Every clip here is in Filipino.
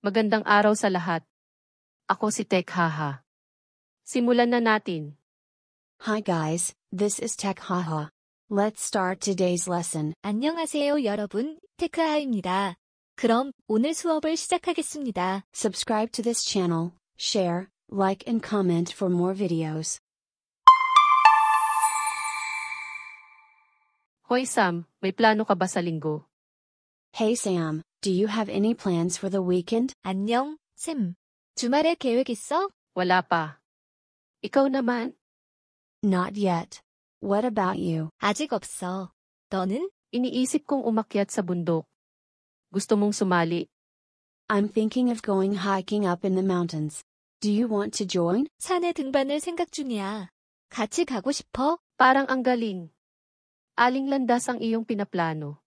Magandang araw sa lahat. Ako si Tech Haha. Simulan na natin. Hi guys, this is Tech Haha. Let's start today's lesson. 안녕하세요 여러분, 테크하입니다. 그럼 오늘 수업을 시작하겠습니다. Subscribe to this channel, share, like and comment for more videos. Hoy Sam, may plano ka ba sa linggo? Hey Sam, do you have any plans for the weekend? 안녕, 샘. 주말에 계획 있어? Wala pa. Ikaw naman? Not yet. What about you? 아직 없어. 너는? Iniisip kong umakyat sa bundok. Gusto mong sumali? I'm thinking of going hiking up in the mountains. Do you want to join? 산에 등반을 생각 중이야. 같이 가고 싶어? Parang ang galing. Aling landas ang iyong pinaplano?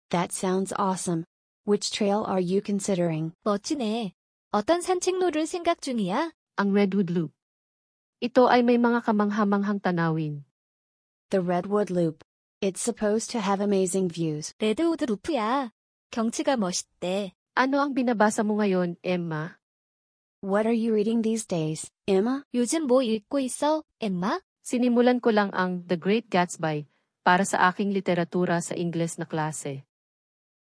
That sounds awesome. Which trail are you considering? 멋지네. 어떤 산책로를 생각 중이야? Ang Redwood Loop. Ito ay may mga kamanghamanghang tanawin. The Redwood Loop. It's supposed to have amazing views. 레드우드 루프야. 경치가 멋있대. Ano ang binabasa mo ngayon, Emma? What are you reading these days, Emma? 요즘 뭐 읽고 있어, 엠마? Sinimulan ko lang ang The Great Gatsby para sa aking literatura sa Ingles na klase.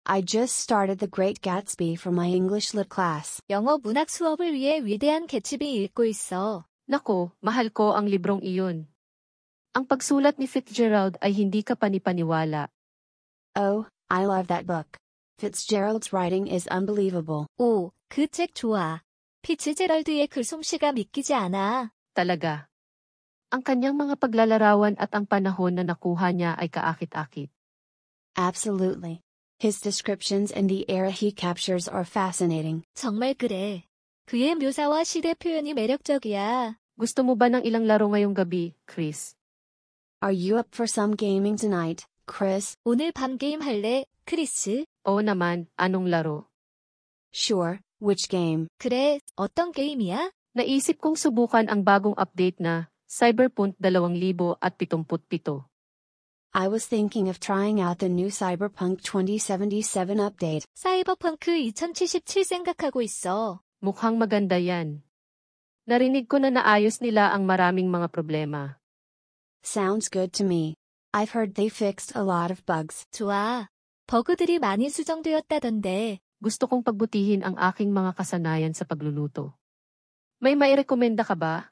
I just started The Great Gatsby for my English Lit class. 영어 문학 수업을 위해 위대한 개츠비 읽고 있어. Nako, mahal ko ang librong iyon. Ang pagsulat ni Fitzgerald ay hindi ka panipaniwala. Oh, I love that book. Fitzgerald's writing is unbelievable. 오, 그 책 좋아. 피츠제럴드의 글솜씨가 믿기지 않아. Talaga. Ang kanyang mga paglalarawan at ang panahon na nakuha niya ay kaakit-akit. Absolutely. His descriptions and the era he captures are fascinating. 정말 그래. 그의 묘사와 시대 표현이 매력적이야. Gusto mo ba ng ilang laro ngayong gabi, Chris? Are you up for some gaming tonight, Chris? 오늘 밤 게임 할래, 크리스? Oo naman, anong laro? Sure, which game? 그래, 어떤 게임이야? Naisip kong subukan ang bagong update na Cyberpunk 2077. I was thinking of trying out the new Cyberpunk 2077 update. 사이버펑크 2077 생각하고 있어. Mukhang maganda yan. Narinig ko na naayos nila ang maraming mga problema. Sounds good to me. I've heard they fixed a lot of bugs. 좋아. 버그들이 많이 수정되었다던데. Gusto kong pagbutihin ang aking mga kasanayan sa pagluluto. May mairekomenda ka ba?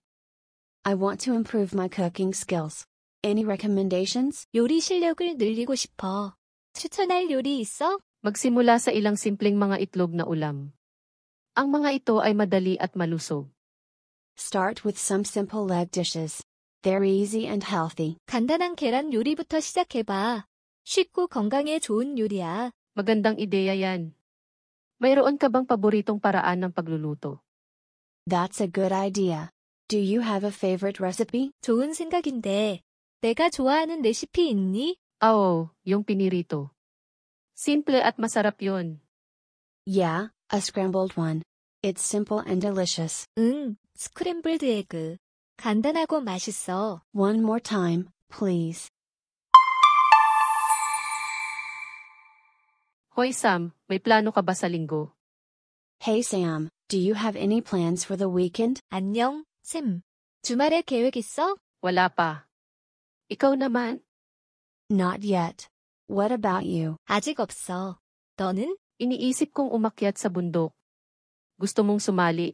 I want to improve my cooking skills. Any recommendations? 요리 실력을 늘리고 싶어. 추천할 요리 있어? Magsimula sa ilang simpleng mga itlog na ulam. Ang mga ito ay madali at malusog. Start with some simple leg dishes. They're easy and healthy. 간단한 계란 요리부터 시작해봐. 쉽고 건강에 좋은 요리야. Magandang ideya yan. Mayroon ka bang paboritong paraan ng pagluluto? That's a good idea. Do you have a favorite recipe? 좋은 생각인데. 내가 좋아하는 레시피 있니? Oo, yung pinirito. Simple at masarap yun. Yeah, a scrambled one. It's simple and delicious. 응, 스크램블드 에그. 간단하고 맛있어. One more time, please. Hoy Sam, may plano ka ba sa linggo? Hey Sam, do you have any plans for the weekend? 안녕, 샘. 주말에 계획 있어? Wala pa. Ikaw naman? Not yet. What about you? 아직 없어. 너는? Iniisip kong umakyat sa bundok. Gusto mong sumali?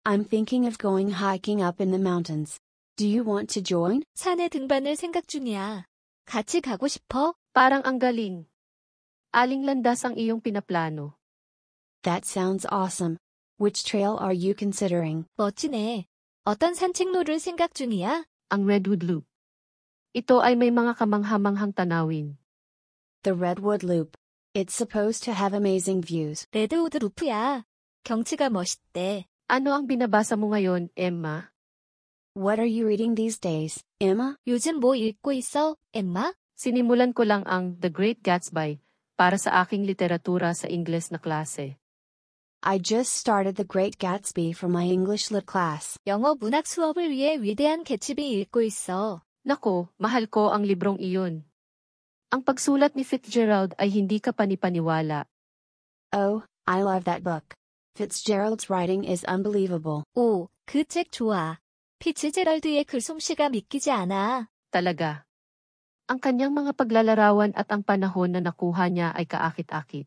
I'm thinking of going hiking up in the mountains. Do you want to join? 산에 등반을 생각 중이야. 같이 가고 싶어? Parang ang galing. Aling landas ang iyong pinaplano? That sounds awesome. Which trail are you considering? 멋지네. 어떤 산책로를 생각 중이야? Ang Redwood Loop. Ito ay may mga kamanghamanghang tanawin. The Redwood Loop. It's supposed to have amazing views. 레드우드 루프야. 경치가 멋있대. Ano ang binabasa mo ngayon, Emma? What are you reading these days, Emma? 요즘 뭐 읽고 있어, 엠마? Sinimulan ko lang ang The Great Gatsby para sa aking literatura sa Ingles na klase. I just started The Great Gatsby for my English Lit class. 영어 문학 수업을 위해 위대한 개츠비 읽고 있어. Nako, mahal ko ang librong iyon. Ang pagsulat ni Fitzgerald ay hindi ka panipaniwala. Oh, I love that book. Fitzgerald's writing is unbelievable. 오, 그 책 좋아. 피츠제럴드의 글솜씨가 믿기지 않아. Talaga. Ang kanyang mga paglalarawan at ang panahon na nakuha niya ay kaakit-akit.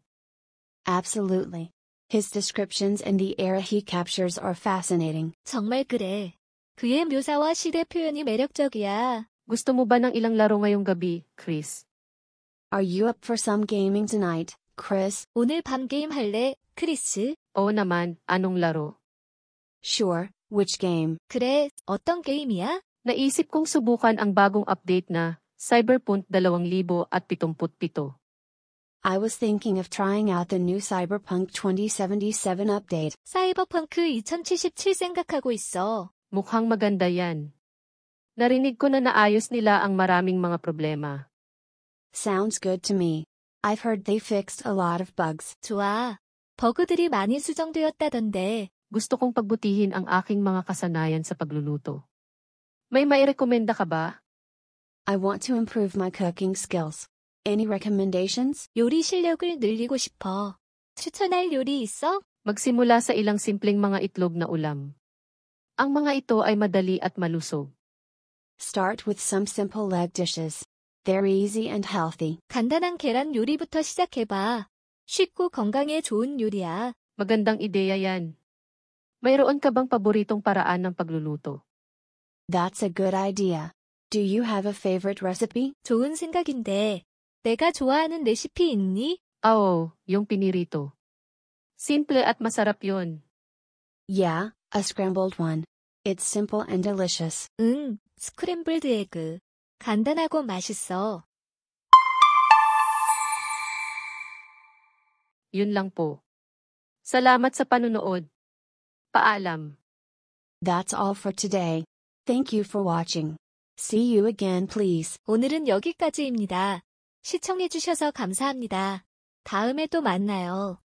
Absolutely. His descriptions and the era he captures are fascinating. 정말 그래. 그의 묘사와 시대 표현이 매력적이야. Gusto mo ba ng ilang laro ngayong gabi, Chris? Are you up for some gaming tonight, Chris? 오늘 밤 게임 할래, 크리스? Oo naman, anong laro? Sure, which game? 그래, 어떤 게임이야? Naisip kong subukan ang bagong update na Cyberpunk 2077. I was thinking of trying out the new Cyberpunk 2077 update. 사이버펑크 2077 생각하고 있어. Mukhang maganda yan. Narinig ko na naayos nila ang maraming mga problema. Sounds good to me. I've heard they fixed a lot of bugs. 좋아. 버그들이 많이 수정되었다던데. Gusto kong pagbutihin ang aking mga kasanayan sa pagluluto. May mairekomenda ka ba? I want to improve my cooking skills. Any recommendations? 요리 실력을 늘리고 싶어. 추천할 요리 있어? Magsimula sa ilang simpleng mga itlog na ulam. Ang mga ito ay madali at malusog. Start with some simple leg dishes. They're easy and healthy. 간단한 계란 요리부터 시작해봐. 쉽고 건강에 좋은 요리야. Magandang ideya yan. Mayroon ka bang paboritong paraan ng pagluluto? That's a good idea. Do you have a favorite recipe? 좋은 생각인데. 내가 좋아하는 레시피 있니? Oo, yung pinirito. Simple at masarap yun. Yeah, a scrambled one. It's simple and delicious. 응, 스크램블드 에그. 간단하고 맛있어. Yun lang po. Salamat sa panunood. Paalam. That's all for today. Thank you for watching. See you again, please. 오늘은 여기까지입니다. 시청해주셔서 감사합니다. 다음에 또 만나요.